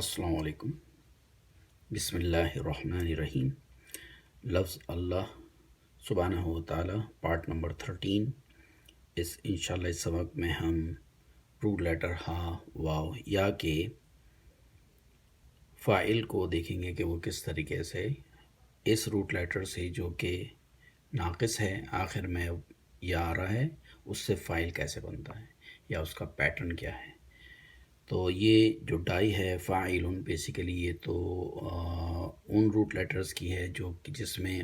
السلام علیکم۔ بسم اللہ الرحمن الرحیم۔ لفظ اللہ سبحانہ و تعالی پارٹ نمبر 13۔ انشاءاللہ اس سبق میں ہم روٹ لیٹر ہا واو یا کے فاعل کو دیکھیں گے کہ وہ کس طریقے سے اس روٹ لیٹر سے جو کہ ناقص ہے آخر میں یا آ رہا ہے اس سے فاعل کیسے بنتا ہے یا اس کا پیٹرن کیا ہے۔ تو یہ جو ڈائی ہے فاعلن بیسیکلی یہ تو ان روٹ لیٹرز کی ہے جو جس میں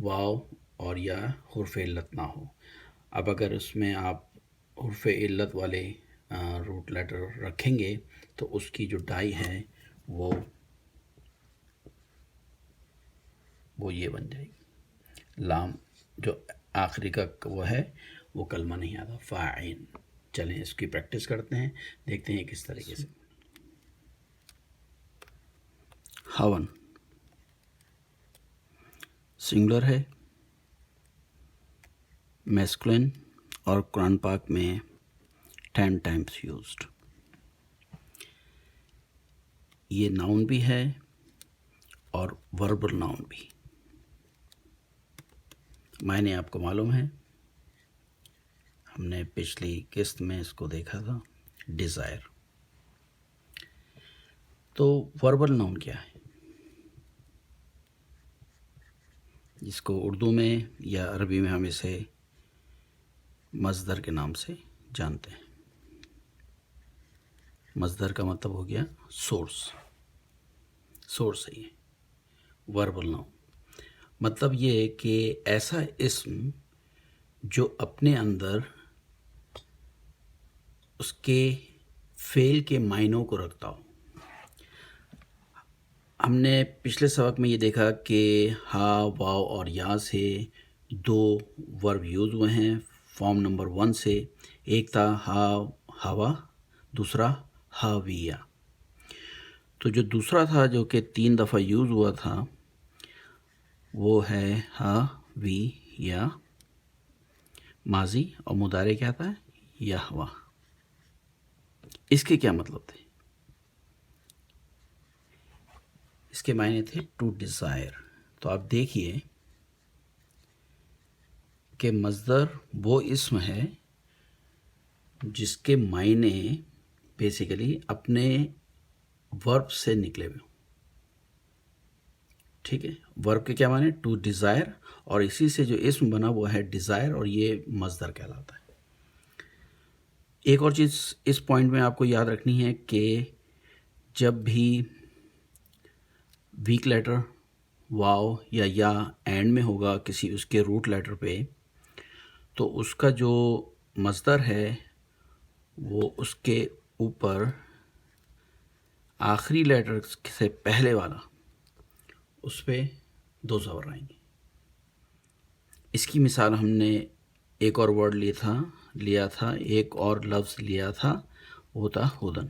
واو اور یا حرف علت نہ ہو۔ اب اگر اس میں آپ حرف علت والے روٹ لیٹر رکھیں گے تو اس کی جو ڈائی ہے وہ یہ بن جائے گی۔ لام جو آخری کا وہ ہے وہ کلمہ نہیں آتا فاعل۔ چلیں اس کی پریکٹس کرتے ہیں، دیکھتے ہیں کس طریقے سے۔ ہون سنگولر ہے، میسکولن اور قرآن پاک میں 10 ٹائمز یوزڈ۔ یہ ناؤن بھی ہے اور وربل ناؤن بھی۔ معنی آپ کو معلوم ہے، ہم نے پچھلی قسط میں اس کو دیکھا تھا، ڈیزائر۔ تو وربل ناؤن کیا ہے، جس کو اردو میں یا عربی میں ہم اسے مصدر کے نام سے جانتے ہیں۔ مصدر کا مطلب ہو گیا سورس ہے یہ وربل ناؤن۔ مطلب یہ ہے کہ ایسا اسم جو اپنے اندر اس کے فعل کے معنوں کو رکھتا ہو۔ ہم نے پچھلے سبق میں یہ دیکھا کہ ہا واو اور یا سے 2 ورب یوز ہوئے ہیں فارم نمبر 1 سے۔ ایک تھا ہا ہوا، دوسرا ہاویہ۔ تو جو دوسرا تھا جو کہ 3 دفعہ یوز ہوا تھا وہ ہے ہا وی یا ماضی، اور مضارع کیا تھا، یہوا۔ اس کے کیا مطلب تھے؟ اس کے معنی تھے ٹو ڈیزائر۔ تو آپ دیکھیے کہ مصدر وہ اسم ہے جس کے معنی بیسیکلی اپنے ورب سے نکلے ہوئے ہوں۔ ٹھیک ہے، ورب کے کیا معنی، ٹو ڈیزائر، اور اسی سے جو اسم بنا وہ ہے ڈیزائر، اور یہ مصدر کہلاتا ہے۔ ایک اور چیز اس پوائنٹ میں آپ کو یاد رکھنی ہے کہ جب بھی ویک لیٹر واو یا اینڈ میں ہوگا کسی اس کے روٹ لیٹر پہ، تو اس کا جو مصدر ہے وہ اس کے اوپر آخری لیٹر سے پہلے والا اس پہ 2 زبر آئیں گے۔ اس کی مثال ہم نے ایک اور ورڈ لیا تھا، ایک اور لفظ لیا تھا، وہ تھا ہدن۔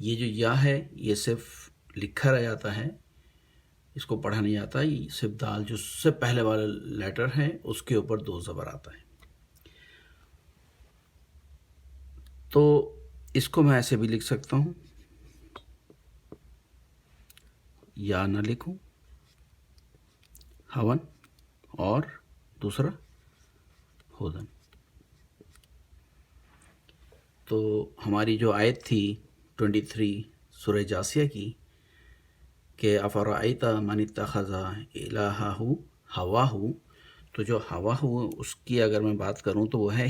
یہ جو یا ہے یہ صرف لکھا رہ جاتا ہے، اس کو پڑھا نہیں جاتا، یہ صرف دال جو سے پہلے والا لیٹر ہے اس کے اوپر 2 زبر آتا ہے۔ تو اس کو میں ایسے بھی لکھ سکتا ہوں، یا نہ لکھوں ہون اور دوسرا ہدن۔ تو ہماری جو آیت تھی 23 سورہ جاسیہ کی کہ افرأیت من اتخذ الہہ ہواہ، تو جو ہوا اس کی اگر میں بات کروں تو وہ ہے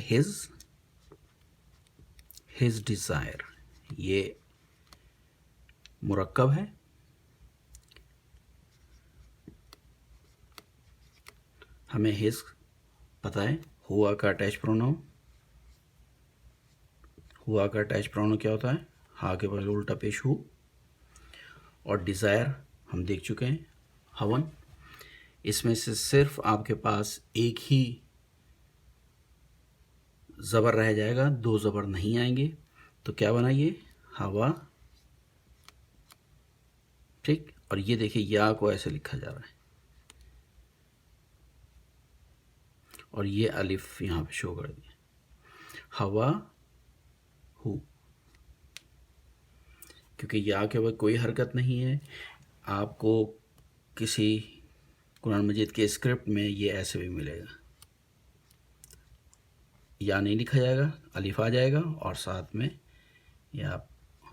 ہز ڈیزائر۔ یہ مرکب ہے، ہمیں ہز پتہ ہے، ہوا کا اٹیچ پروناؤن، ہوا کا اٹیچ پروناؤن کیا ہوتا ہے، ہا کے بعد الٹا پیش ہو، اور ڈیزائر ہم دیکھ چکے ہیں ہون۔ اس میں سے صرف آپ کے پاس ایک ہی زبر رہ جائے گا، 2 زبر نہیں آئیں گے، تو کیا بنا یہ ہوا۔ ٹھیک، اور یہ دیکھیں یا کو ایسے لکھا جا رہا ہے، اور یہ الف یہاں پہ شو کر دیا، ہوا ہو۔ کیونکہ یا کے اوپر کوئی حرکت نہیں ہے. آپ کو کسی قرآن مجید کے اسکرپٹ میں یہ ایسے بھی ملے گا، یا نہیں لکھا جائے گا، الف آ جائے گا اور ساتھ میں یا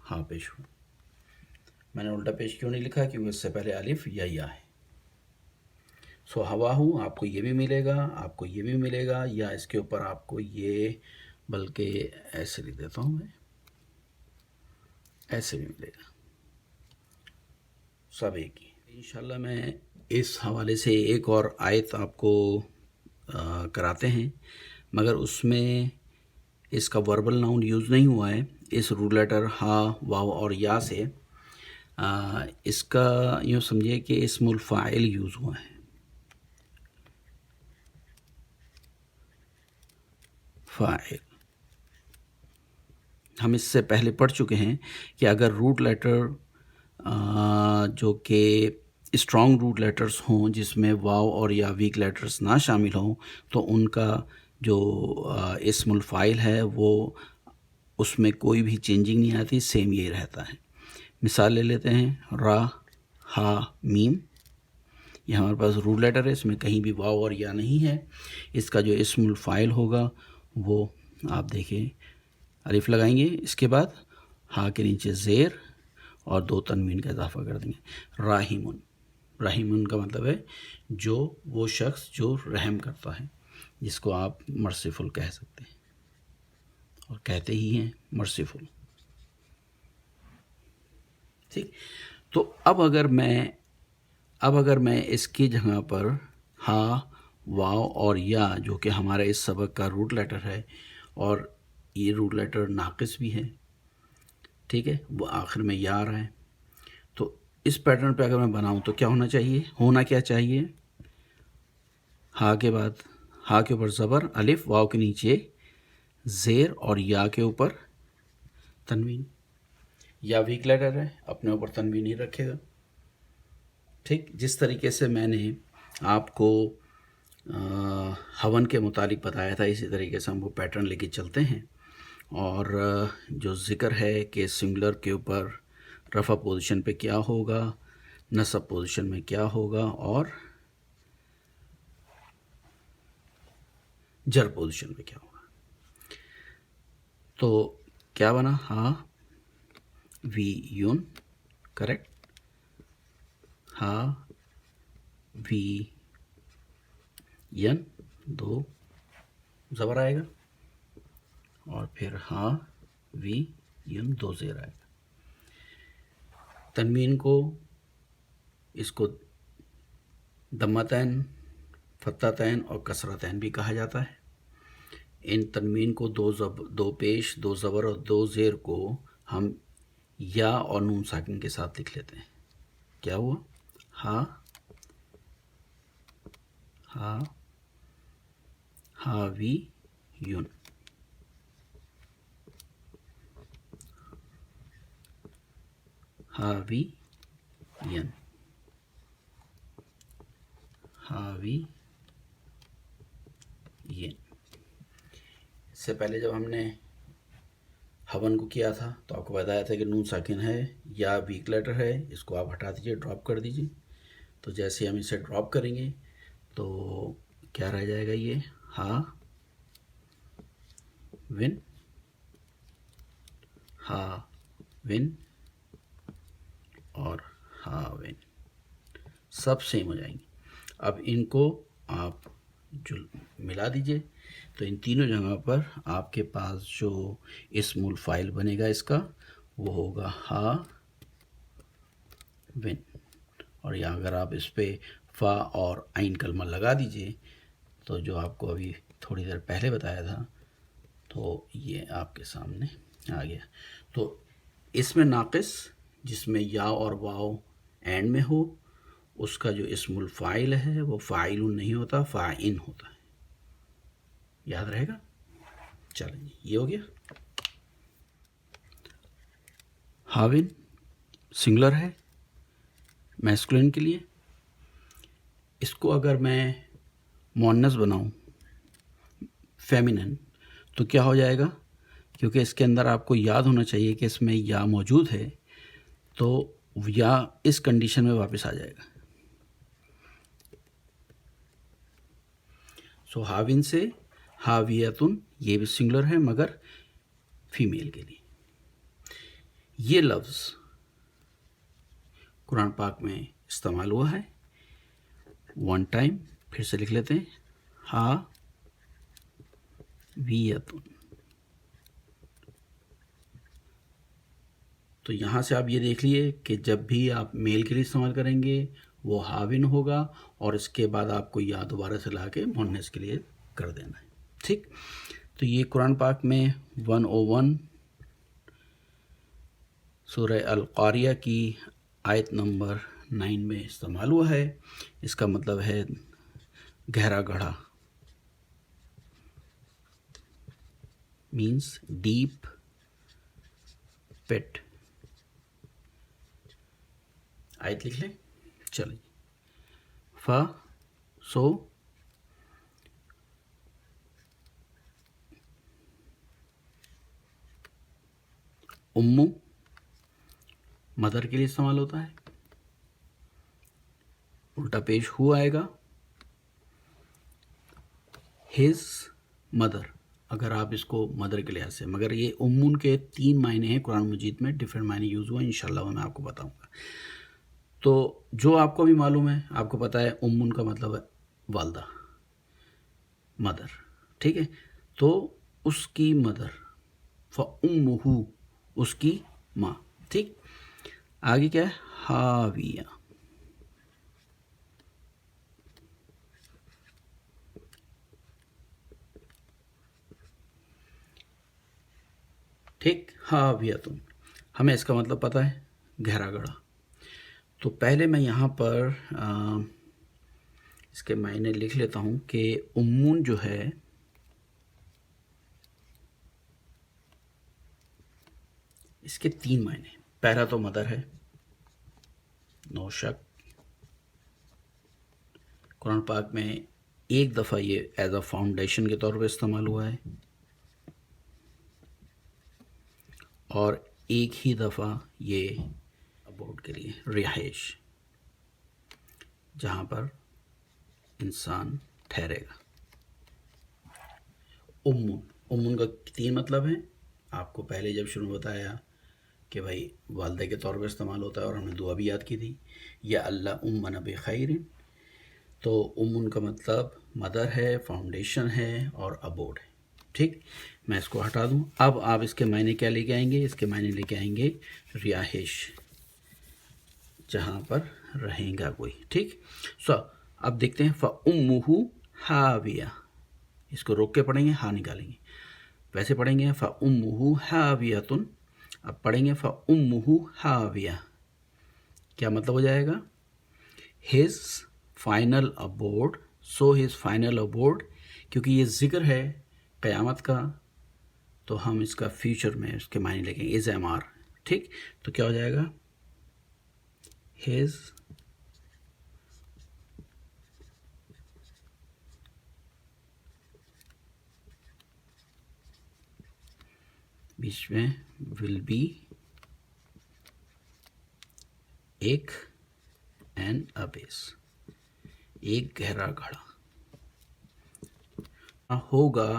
ہاں پیش ہو. میں نے الٹا پیش کیوں نہیں لکھا؟ کیونکہ اس سے پہلے الف یا ہے. سو ہوا ہوں آپ کو یہ بھی ملے گا، آپ کو یہ بھی ملے گا، یا اس کے اوپر آپ کو یہ، بلکہ ایسے لکھ دیتا ہوں میں، ایسے بھی ملے گا، سب ایک ہی. انشاءاللہ میں اس حوالے سے ایک اور آیت آپ کو کراتے ہیں، مگر اس میں اس کا وربل ناؤن یوز نہیں ہوا ہے. اس رول لیٹر ہا، واو اور یا سے اس کا یوں سمجھے کہ اسم الفاعل یوز ہوا ہے. فاعل ہم اس سے پہلے پڑھ چکے ہیں کہ اگر روٹ لیٹر جو کہ اسٹرانگ روٹ لیٹرز ہوں، جس میں واو اور یا ویک لیٹرز نہ شامل ہوں، تو ان کا جو اسم الفاعل ہے وہ اس میں کوئی بھی چینجنگ نہیں آتی، سیم یہی رہتا ہے. مثال لے لیتے ہیں، را، ہا، میم. یہ ہمارے پاس روٹ لیٹر ہے، اس میں کہیں بھی واو اور یا نہیں ہے. اس کا جو اسم الفاعل ہوگا وہ آپ دیکھیں، الف لگائیں گے، اس کے بعد ہا کے نیچے زیر اور 2 تنوین کا اضافہ کر دیں گے. راہمن. راہمن کا مطلب ہے جو وہ شخص جو رحم کرتا ہے، جس کو آپ مرسیفل کہہ سکتے ہیں، اور کہتے ہی ہیں مرسیفل. ٹھیک. تو اب اگر میں اس کی جگہ پر ہا، واو اور یا، جو کہ ہمارے اس سبق کا روٹ لیٹر ہے، اور یہ روٹ لیٹر ناقص بھی ہے، ٹھیک ہے، وہ آخر میں یا آ رہا ہے، تو اس پیٹرن پہ اگر میں بناؤں تو کیا ہونا چاہیے؟ ہا کے بعد، ہا کے اوپر زبر، الف، واو کے نیچے زیر اور یا کے اوپر تنوین. یا ویک لیٹر ہے، اپنے اوپر تنوین نہیں رکھے گا. ٹھیک. جس طریقے سے میں نے آپ کو ہون کے متعلق بتایا تھا، اسی طریقے سے ہم وہ پیٹرن لے کے چلتے ہیں. اور جو ذکر ہے کہ سنگولر کے اوپر رفع پوزیشن پہ کیا ہوگا، نصب پوزیشن میں کیا ہوگا، اور جر پوزیشن پہ کیا ہوگا. تو کیا بنا؟ ہا، وی، یون. کریکٹ. ہا، وی، ین، 2 زبر آئے گا، اور پھر ہا، وی، ین، 2 زیر آئے گا. تنوین کو، اس کو دمتین، فتحتین اور کسرتین بھی کہا جاتا ہے. ان تنوین کو 2 پیش، 2 زبر اور 2 زیر کو ہم یا اور نون ساکن کے ساتھ لکھ لیتے ہیں. کیا ہوا؟ ہا، ہا، ہا، وی، یون. ہا، وی، ین. ہا، وی، ین. اس سے پہلے جب ہم نے ہون کو کیا تھا تو آپ کو بتایا تھا کہ نون ساکن ہے یا ویک لیٹر ہے، اس کو آپ ہٹا دیجئے، ڈراپ کر دیجئے. تو جیسے ہم اسے ڈراپ کریں گے تو کیا رہ جائے گا؟ یہ ہا، ون، ہا، ون اور ہا، ون، سب سیم ہو جائیں گے. اب ان کو آپ جو ملا دیجئے تو ان تینوں جگہ پر آپ کے پاس جو اسم الفاعل بنے گا اس کا، وہ ہوگا ہا، ون. اور یا اگر آپ اس پہ فا اور عین کلمہ لگا دیجئے تو جو آپ کو ابھی تھوڑی دیر پہلے بتایا تھا، تو یہ آپ کے سامنے آ گیا. تو اس میں ناقص، جس میں یا اور واو اینڈ میں ہو، اس کا جو اسم الفاعل ہے وہ فاعل نہیں ہوتا، فاعن ہوتا ہے. یاد رہے گا؟ چلیں جی، یہ ہو گیا. ہاون سنگولر ہے میسکولین کے لیے. اس کو اگر میں مؤنث بناؤں، فیمینن، تو کیا ہو جائے گا؟ کیونکہ اس کے اندر آپ کو یاد ہونا چاہیے کہ اس میں یا موجود ہے، تو یا اس کنڈیشن میں واپس آ جائے گا. سو ہاوین سے ہاویتن یہ بھی سنگولر ہے مگر فیمیل کے لیے. یہ لفظ قرآن پاک میں استعمال ہوا ہے ون ٹائم. پھر سے لکھ لیتے ہیں ہاویتن. تو یہاں سے آپ یہ دیکھ لیے کہ جب بھی آپ میل کے لیے استعمال کریں گے وہ ہاوین ہوگا اور اس کے بعد آپ کو یا دوبارہ سے لا کے مونس کے لیے کر دینا ہے. ٹھیک. تو یہ قرآن پاک میں 101 سورہ القاریہ کی آیت نمبر 9 میں استعمال ہوا ہے. اس کا مطلب ہے گہرا گڑھا، مینس ڈیپ پٹ. آیت لکھ لیں. چلیں. سو امو مدر کے لیے استعمال ہوتا ہے. الٹا پیش ہو آئے گا ہز مدر اگر آپ اس کو مدر کے لحاظ سے. مگر یہ امون کے 3 معنی ہیں قرآن مجید میں، ڈفرینٹ معنی یوز ہوا. انشاءاللہ وہ میں آپ کو بتاؤں گا. تو جو آپ کو بھی معلوم ہے، آپ کو پتہ ہے امون کا مطلب ہے والدہ، مدر. ٹھیک ہے. تو اس کی مدر فَأُمُّهُ اس کی ماں. ٹھیک. آگے کیا ہے؟ ہاویہ. ٹھیک. ہاویتن ہمیں اس کا مطلب پتہ ہے گہرا گڑھا. تو پہلے میں یہاں پر اس کے معنی لکھ لیتا ہوں کہ امون جو ہے اس کے 3 معنی. پہلا تو مدر ہے، نو شک. قرآن پاک میں ایک دفعہ یہ ایز اے فاؤنڈیشن کے طور پہ استعمال ہوا ہے اور ایک ہی دفعہ یہ ابوڈ کے لیے، رہائش، جہاں پر انسان ٹھہرے گا. امون کا 3 مطلب ہیں. آپ کو پہلے جب شروع بتایا کہ بھائی والدہ کے طور پر استعمال ہوتا ہے اور ہم نے دعا بھی یاد کی تھی، یا اللہ امنا بخیر. تو امون کا مطلب مدر ہے، فاؤنڈیشن ہے اور ابوڈ ہے. ٹھیک. میں اس کو ہٹا دوں. اب آپ اس کے معنی کیا لے کے آئیں گے؟ اس کے معنی لے کے آئیں گے رہائش، جہاں پر رہیں گا کوئی. ٹھیک. سو اب دیکھتے ہیں فَأُمُّهُ ہاویہ. اس کو روک کے پڑھیں گے، ہاں نکالیں گے. ویسے پڑھیں گے فَأُمُّهُ ہاویۃ. اب پڑھیں گے فَأُمُّهُ ہاویہ. کیا مطلب ہو جائے گا؟ His final abode. So his final abode. کیونکہ یہ ذکر ہے قیامت کا تو ہم اس کا فیوچر میں اس کے معنی لیں گے از ایم آر. ٹھیک. تو کیا ہو جائے گا؟ ہز بیچ میں ول بی ایک این ابیس، ایک گہرا گڑھا ہوگا،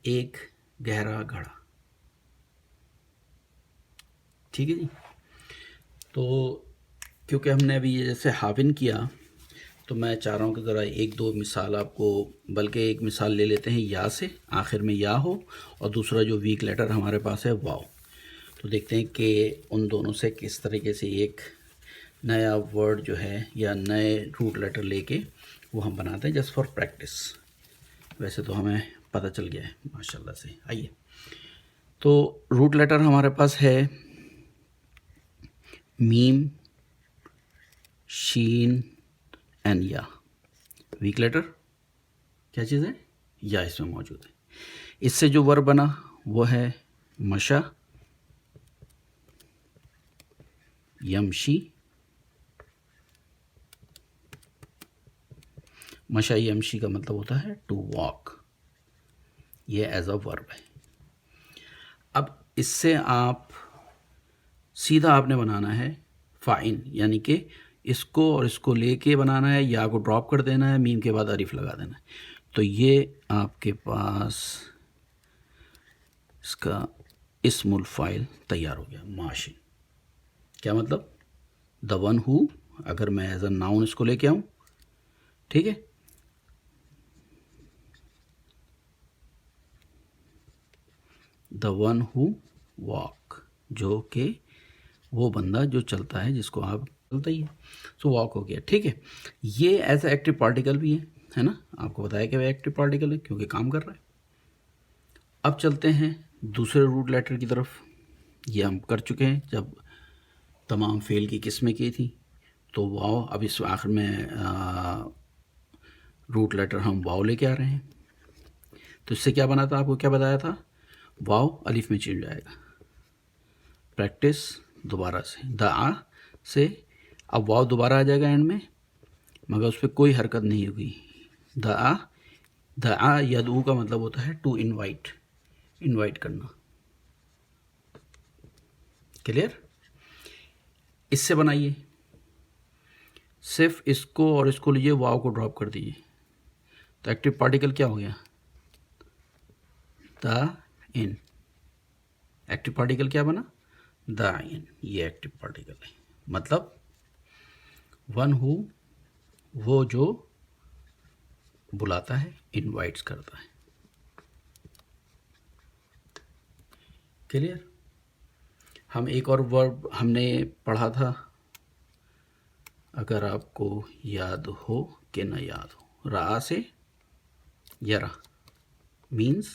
ایک گہرا گڑھا. ٹھیک ہے جی. تو کیونکہ ہم نے ابھی جیسے ہاوین کیا تو میں چاہ رہا ہوں کہ ذرا 1-2 مثال آپ کو، بلکہ ایک مثال لے لیتے ہیں یا سے، آخر میں یا ہو، اور دوسرا جو ویک لیٹر ہمارے پاس ہے واو. تو دیکھتے ہیں کہ ان دونوں سے کس طریقے سے ایک نیا ورڈ جو ہے یا نئے روٹ لیٹر لے کے وہ ہم بناتے ہیں جسٹ فار پریکٹس. ویسے تو ہمیں پتہ چل گیا ہے ماشاءاللہ سے. آئیے. تو روٹ لیٹر ہمارے پاس ہے میم، شین اینڈ یا. ویک لیٹر کیا چیز ہے؟ یا اس میں موجود ہے. اس سے جو ورب بنا وہ ہے مشا، یمشی. مشا یمشی کا مطلب ہوتا ہے ٹو واک. یہ ایز اے ورب ہے. اب اس سے آپ سیدھا آپ نے بنانا ہے فائن، یعنی کہ اس کو اور اس کو لے کے بنانا ہے، یا کو ڈراپ کر دینا ہے، میم کے بعد الف لگا دینا ہے. تو یہ آپ کے پاس اس کا اسم الفائل تیار ہو گیا، ماشی. کیا مطلب؟ دا ون ہو، اگر میں ایز اے ناؤن اس کو لے کے آؤں، ٹھیک ہے، دا ون ہو واک، جو کہ وہ بندہ جو چلتا ہے، جس کو آپ چلتا ہی ہے، سو واک ہو گیا. ٹھیک ہے، یہ ایز اے ایکٹیو پارٹیکل بھی ہے نا، آپ کو بتایا کہ وہ ایکٹیو پارٹیکل ہے کیونکہ کام کر رہا ہے. اب چلتے ہیں دوسرے روٹ لیٹر کی طرف. یہ ہم کر چکے ہیں جب تمام فعل کی قسمیں کی تھی. تو واو، اب اس آخر میں روٹ لیٹر ہم واو لے کے آ رہے ہیں. تو اس سے کیا بنا تھا، آپ کو کیا بتایا تھا، واو الف میں چینج جائے گا. پریکٹس دوبارہ سے، دا سے اب واو دوبارہ آ جائے گا اینڈ میں، مگر اس پہ کوئی حرکت نہیں ہوگی. دا یدعو کا مطلب ہوتا ہے ٹو انوائٹ کرنا. کلیئر؟ اس سے بنائیے، صرف اس کو اور اس کو لیجیے، واو کو ڈراپ کر دیجیے. تو ایکٹیو پارٹیکل کیا ہو گیا، دا ان. ایکٹیو پارٹیکل کیا بنا، دا ان. یہ ایکٹیو پارٹیکل ہے، مطلب ون ہو، وہ جو بلاتا ہے، انوائٹس کرتا ہے. کلیئر؟ ہم ایک اور ورب ہم نے پڑھا تھا، اگر آپ کو یاد ہو کہ نہ یاد ہو، را سے یرا مینس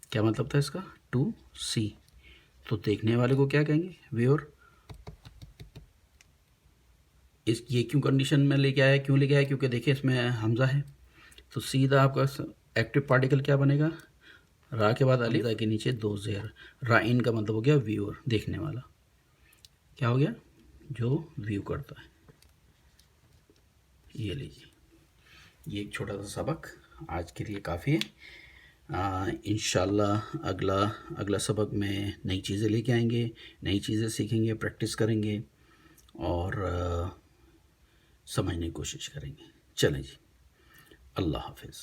کیا مطلب تھا اس کا، ٹو سی. تو دیکھنے والے کو کیا کہیں گے، ویور. یہ کیوں کنڈیشن میں لے کے آیا، کیوں لے کے آیا، کیونکہ دیکھیں اس میں حمزہ ہے. تو سیدھا آپ کا ایکٹیو پارٹیکل کیا بنے گا، را کے بعد الف کے نیچے دو زیر. رائن کا مطلب ہو گیا ویور، دیکھنے والا. کیا ہو گیا، جو ویو کرتا ہے. یہ لیجیے، یہ ایک چھوٹا سا سبق آج کے لیے کافی ہے. انشاءاللہ اگلا سبق میں نئی چیزیں لے کے آئیں گے، نئی چیزیں سیکھیں گے، پریکٹس کریں گے اور سمجھنے کی کوشش کریں گے. چلیں جی، اللہ حافظ.